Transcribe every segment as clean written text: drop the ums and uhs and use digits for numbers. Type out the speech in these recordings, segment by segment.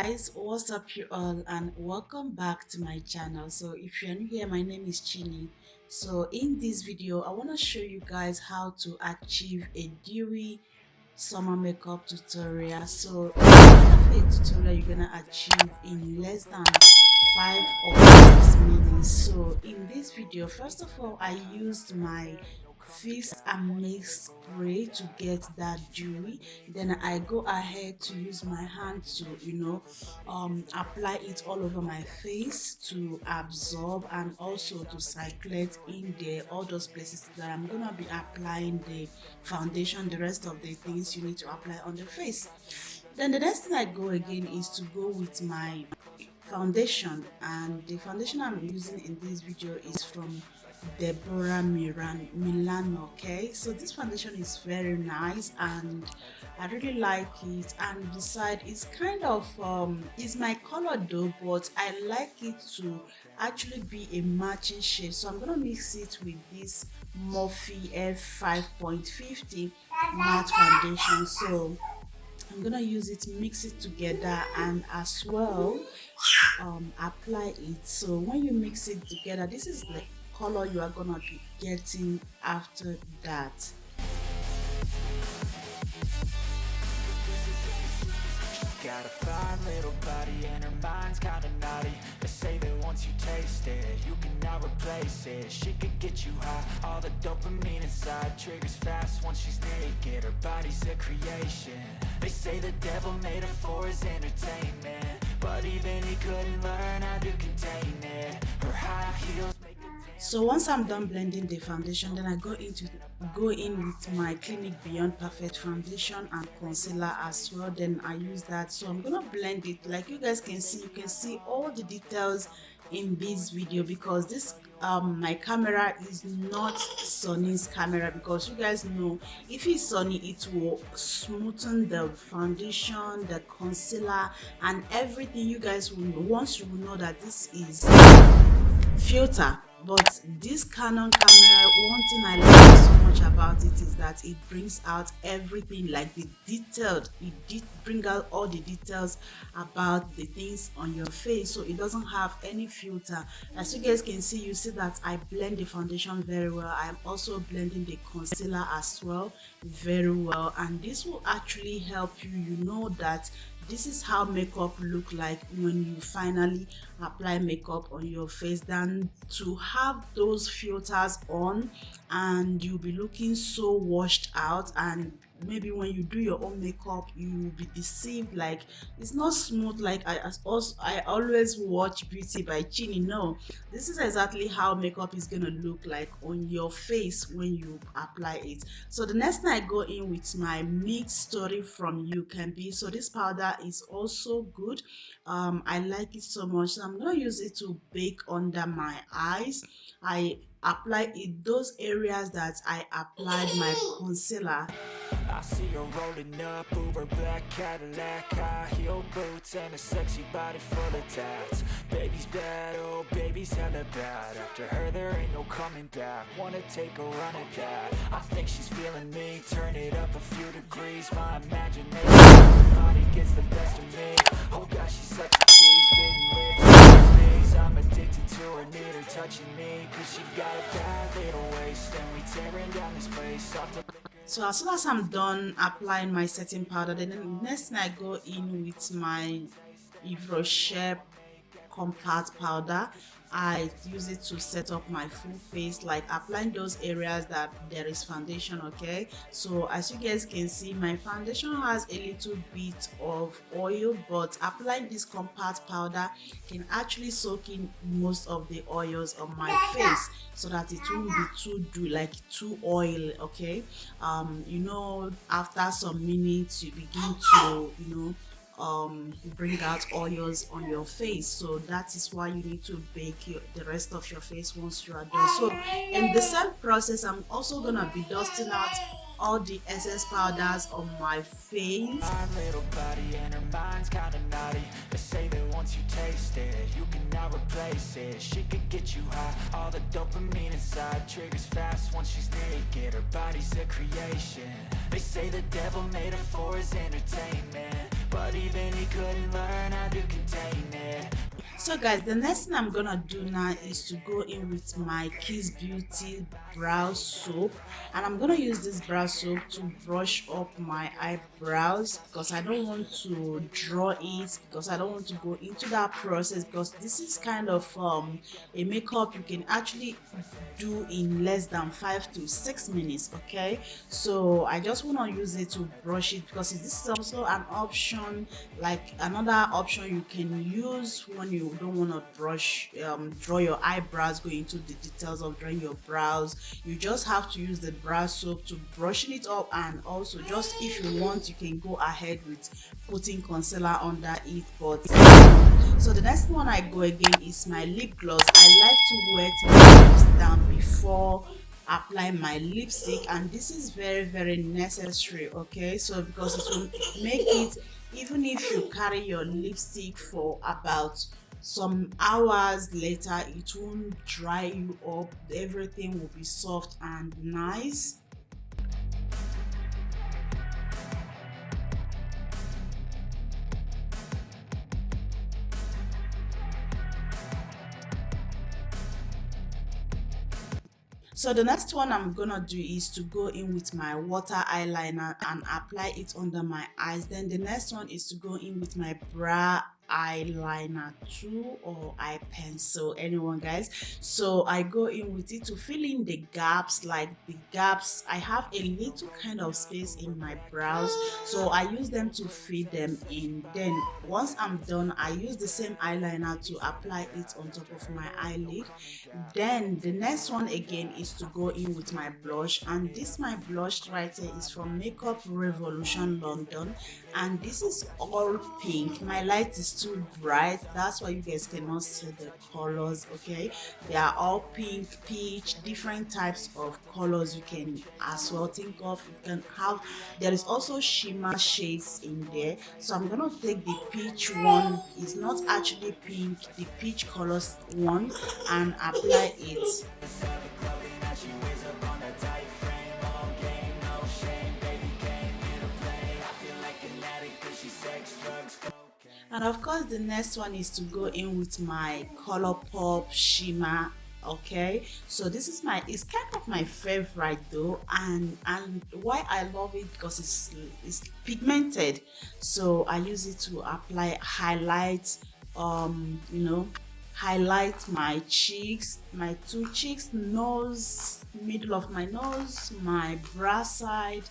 guys, what's up you all, and welcome back to my channel. So if you're new here, my name is Chini. So in this video I want to show you guys how to achieve a dewy summer makeup tutorial. So a tutorial you're gonna achieve in less than 5 or 6 minutes. So in this video, first of all, I used my fix and make spray to get that dewy. Then I go ahead to use my hand to apply it all over my face to absorb and also to circulate in there all those places that I'm gonna be applying the foundation, the rest of the things you need to apply on the face. Then the next thing I go again is to go with my foundation, and the foundation I'm using in this video is from Deborah Milan. Okay, so this foundation is very nice and I really like it, and beside it's kind of it's my color though, but I like it to actually be a matching shade, so I'm gonna mix it with this Morphe F5.50 matte foundation. So I'm gonna use it, mix it together, and as well apply it. So when you mix it together, this is the color you are gonna be getting after that. Got a fine little body and her mind's kinda naughty. They say that once you taste it, you cannot replace it. She could get you high, all the dopamine inside triggers fast once she's naked. Her body's a creation. They say the devil made her for his entertainment, but even he couldn't learn how to contain it. Her high heels. So once I'm done blending the foundation, then I go in with my Clinique Beyond Perfect foundation and concealer as well. Then I use that. So I'm gonna blend it. Like you guys can see, you can see all the details in this video because this my camera is not Sony's camera, because you guys know if it's Sony it will smoothen the foundation, the concealer and everything. You guys will know, once you will know that this is filter. But this Canon camera, one thing I like so much about it is that it brings out everything, like the detailed, it did bring out all the details about the things on your face, so it doesn't have any filter. As you guys can see, you see that I blend the foundation very well. I am also blending the concealer as well very well, and this will actually help you, you know, that this is how makeup look like when you finally apply makeup on your face, than to have those filters on and you'll be looking so washed out, and maybe when you do your own makeup you will be deceived, like it's not smooth. Like I always watch Beauty by Chini. No, this is exactly how makeup is gonna look like on your face when you apply it. So the next thing I go in with my Mix Story from You Can Be. So this powder is also good. I like it so much, so I'm gonna use it to bake under my eyes. I apply it those areas that I applied my concealer. I see her rolling up, Uber black Cadillac, high heel boots and a sexy body full of tats. Baby's bad, oh baby's hella bad. After her there ain't no coming back. Wanna take a run at that? I think she's feeling me. Turn it up a few degrees. My imagination, her body gets the best of me. Oh gosh, she's such a tease. Bitten lips, I'm addicted to her, need her touching me, cause she got a bad little waist, and we tearing down this place off the. So as soon as I'm done applying my setting powder, then the next thing I go in with my Yves Rocher compact powder. I use it to set up my full face, like applying those areas that there is foundation. Okay, so as you guys can see, my foundation has a little bit of oil, but applying this compact powder can actually soak in most of the oils on my face so that it won't be too oily. Okay, you know, after some minutes you begin to bring out oils on your face, so that is why you need to bake the rest of your face once you are done. So in the same process, I'm also gonna be dusting out all the excess powders on my face. My little body and her mind's kinda naughty. They say that once you taste it, you cannot replace it. She could get you high, all the dopamine inside triggers fast once she's naked. Her body's a creation. They say the devil made her for his entertainment, but even he couldn't learn how to contain it. So guys, the next thing I'm gonna do now is to go in with my Kiss Beauty brow soap, and I'm gonna use this brow soap to brush up my eyebrows because I don't want to draw it, because I don't want to go into that process, because this is kind of a makeup you can actually do in less than 5 to 6 minutes. Okay, so I just want to use it to brush it, because this is also an option, like another option you can use when you don't want to brush draw your eyebrows, go into the details of drawing your brows. You just have to use the brow soap to brush it up, and also just if you want you can go ahead with putting concealer under it. But so the next one I go again is my lip gloss. I like to wet my lips down before apply my lipstick, and this is very necessary. Okay, so because it will make it, even if you carry your lipstick for about some hours later, it won't dry you up, everything will be soft and nice. So the next one I'm gonna do is to go in with my water eyeliner and apply it under my eyes. Then the next one is to go in with my brow eyeliner too, or eye pencil, anyone guys. So I go in with it to fill in the gaps, like the gaps. I have a little kind of space in my brows, so I use them to fill them in. Then once I'm done, I use the same eyeliner to apply it on top of my eyelid. Then the next one again is to go in with my blush, and this my blush right here is from Makeup Revolution London, and this is all pink. My light is too bright, that's why you guys cannot see the colors. Okay, they are all pink, peach, different types of colors you can as well think of. You can have, there is also shimmer shades in there, so I'm gonna take the peach one, it's not actually pink, the peach colors one, and apply it. And of course the next one is to go in with my ColourPop shimmer. Okay, so this is my, it's kind of my favorite though, and why I love it, because it's pigmented, so I use it to apply highlights, you know, highlight my cheeks, my two cheeks, nose, middle of my nose, my brow side,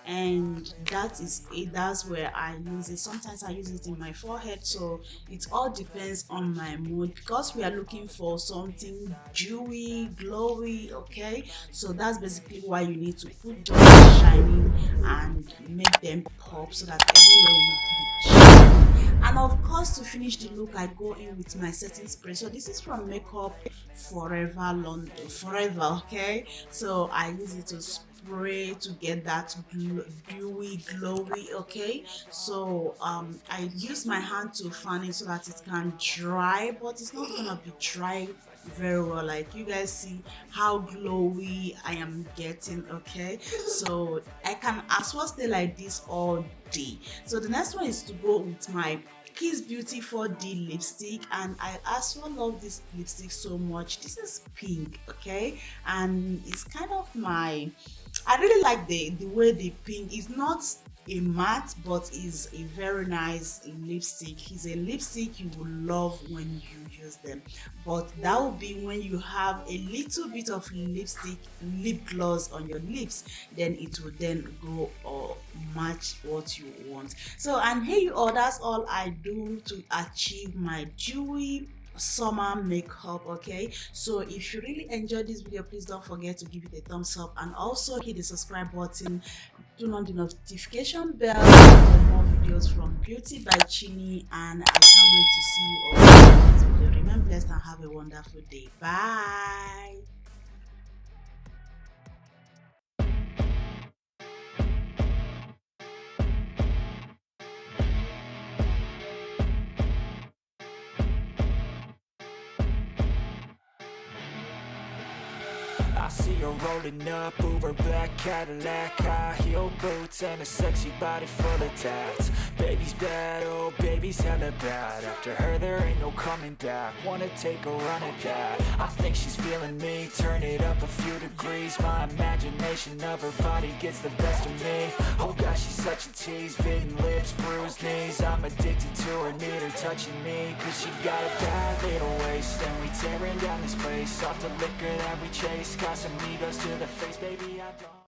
and that is it. That's where I use it. Sometimes I use it in my forehead, so it all depends on my mood, because we are looking for something dewy, glowy. Okay, so that's basically why you need to put those shining and make them pop, so that everywhere will be shiny. And of course, to finish the look, I go in with my setting spray. So this is from Makeup Forever. Okay, so I use it to spray to get that dewy, glowy. Okay, so I use my hand to fan it so that it can dry, but it's not gonna be dry very well. Like you guys see how glowy I am getting. Okay, so I can as well stay like this all day. So the next one is to go with my Kiss Beauty 4D lipstick, and I also love this lipstick so much. This is pink. Okay, and it's kind of my, I really like the way the pink is not a matte, but is a very nice lipstick. It's a lipstick you will love when you use them, but that will be when you have a little bit of lipstick, lip gloss on your lips, then it will then go or match what you want. So, and hey you all, that's all I do to achieve my dewy summer makeup. Okay, so if you really enjoyed this video, please don't forget to give it a thumbs up, and also hit the subscribe button, turn on the notification bell for more videos from Beauty by Chini, and I can't wait to see you all in this video. Remember, blessed and have a wonderful day. Bye. I see her rolling up, Uber black Cadillac, high heel boots and a sexy body full of tats. Baby's bad, oh baby's hella bad. After her there ain't no coming back. Wanna take a run at that. I think she's feeling me, turn it up a few degrees. My imagination of her body gets the best of me. Oh gosh, she's such a tease, bitten lips, bruised knees. I'm addicted to her, need her touching me. Cause she got a bad little waist, and we tearing down this place. Off the liquor that we chase, got some egos to the face, baby I don't